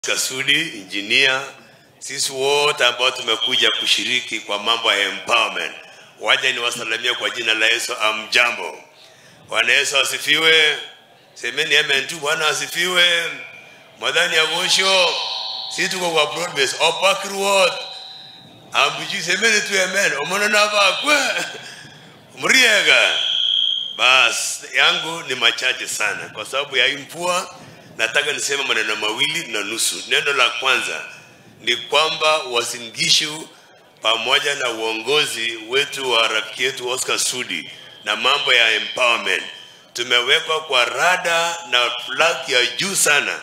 Oscar Sudi, engineer, sisi wote ambao tumekuja kushiriki kwa mambo ya empowerment. Waje niwasalimie kwa jina la Yesu. Amjambo. Bwana Yesu asifiwe. Semeni amen tu. Bwana asifiwe. Madhani ya mwisho sisi tuko kwa broad base Opakiruot. Ambuji semeni tu amen. Omona na bakwe. Mriega. Bas yangu ni machache sana kwa sababu ya mvua. Nataka niseme maneno mawili na nusu. Neno la kwanza ni kwamba Uasin Gishu pamoja na uongozi wetu wa rafiki yetu Oscar Sudi na mambo ya empowerment tumewekwa kwa rada na flag ya juu sana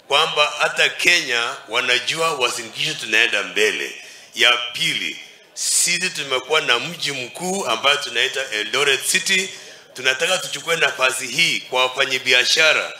kwamba hata Kenya wanajua Uasin Gishu tunaenda mbele. Ya pili, sisi tumekuwa na mji mkuu ambao tunaita Eldoret City. Tunataka tuchukue nafasi hii kwa wafanyabiashara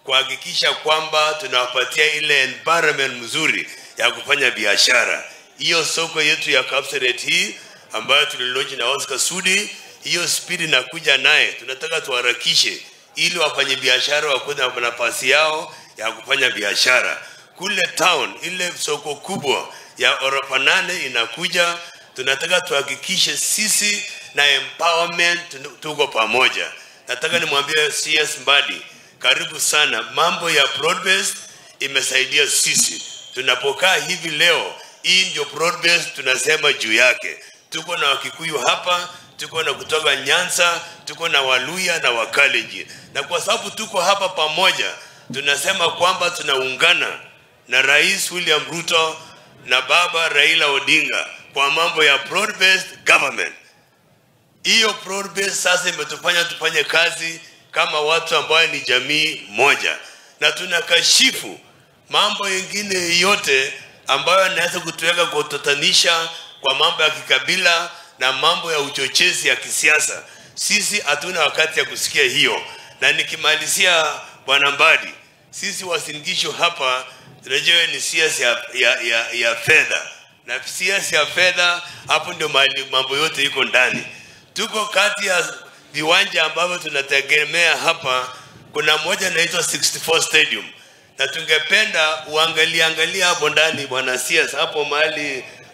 kuhakikisha kwamba tunawapatia ile environment mzuri ya kufanya biashara. Hiyo soko yetu ya Kapseret hii ambayo tulilaunch na Oscar Sudi, hiyo speed inakuja naye. Tunataka tuharakishe ili wafanye biashara wakuwe na nafasi yao ya kufanya biashara. Kule town ile soko kubwa ya orofa 8 inakuja. Tunataka tuhakikishe sisi na empowerment tuko pamoja. Nataka nimwambie CS Mbadi, karibu sana. Mambo ya broad based imesaidia sisi. Tunapokaa hivi leo, hii ndio broad based tunasema juu yake. Tuko na Wakikuyu hapa, tuko na kutoka Nyanza, tuko na Waluya na Wakalenjin. Na kwa sababu tuko hapa pamoja, tunasema kwamba tunaungana na Rais William Ruto na Baba Raila Odinga kwa mambo ya broad based government. Hiyo broad based sasa imetufanya tufanye kazi kama watu ambao ni jamii moja, na tunakashifu mambo mengine yote ambayo yanaweza kutuweka kutatanisha kwa mambo ya kikabila na mambo ya uchochezi ya kisiasa. Sisi hatuna wakati ya kusikia hiyo. Na nikimalizia Bwana Mbadi, sisi Uasin Gishu hapa tunajua ni siasa ya fedha. Na siasa ya fedha hapo ndio mambo yote iko ndani. Tuko kati ya viwanja ambavyo tunategemea hapa. Kuna moja inaitwa 64 Stadium. Na tungependa uangalia hapo ndani Bwana siasa hapo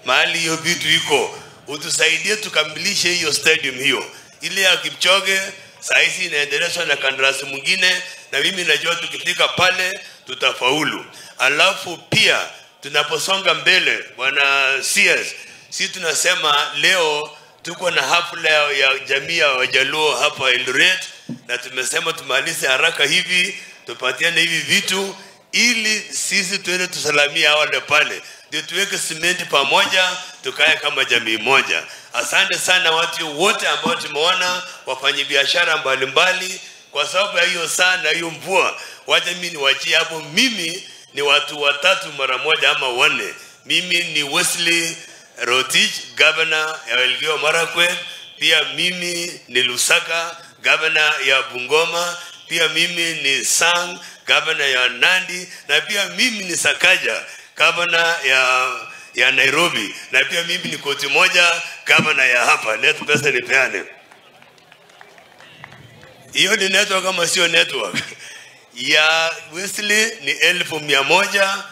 mahali hiyo vitu iko. Utusaidie tukamilishe hiyo stadium hiyo. Ile ya Kipchoge saizi inaendelezwa na kandarasi mwingine, na mimi najua tukifika pale tutafaulu. Alafu pia tunaposonga mbele Bwana CS, sisi tunasema leo tuko na hafla ya jamii ya Wajaluo hapa Eldoret, na tumesema tumalize haraka hivi, tupatiane hivi vitu ili sisi tuende tusalamia wale pale, ndio tuweke simenti pamoja, tukae kama jamii moja. Asante sana watu wote ambao tumeona, wafanye biashara mbalimbali. Kwa sababu ya hiyo sana hiyo mvua, wacha mimi niwachie hapo. Mimi ni watu watatu mara moja ama wanne. Mimi ni Wesley Rotich, governor ya Elgeyo Marakwet. Pia mimi ni Lusaka, governor ya Bungoma. Pia mimi ni Sang, governor ya Nandi. Na pia mimi ni Sakaja, governor ya Nairobi. Na pia mimi ni koti moja, governor ya hapa. Net pesa nipeane. Hiyo ni network kama sio network. Ya Wesley ni 1,100.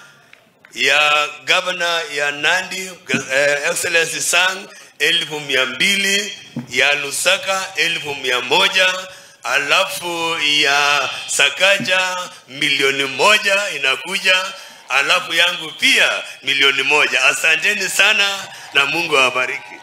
Ya governor ya Nandi, Excellency Sang, 200,000. Ya Lusaka 100,000. Alafu ya Sakaja 1,000,000 inakuja. Alafu yangu pia 1,000,000. Asanteni sana na Mungu awabariki.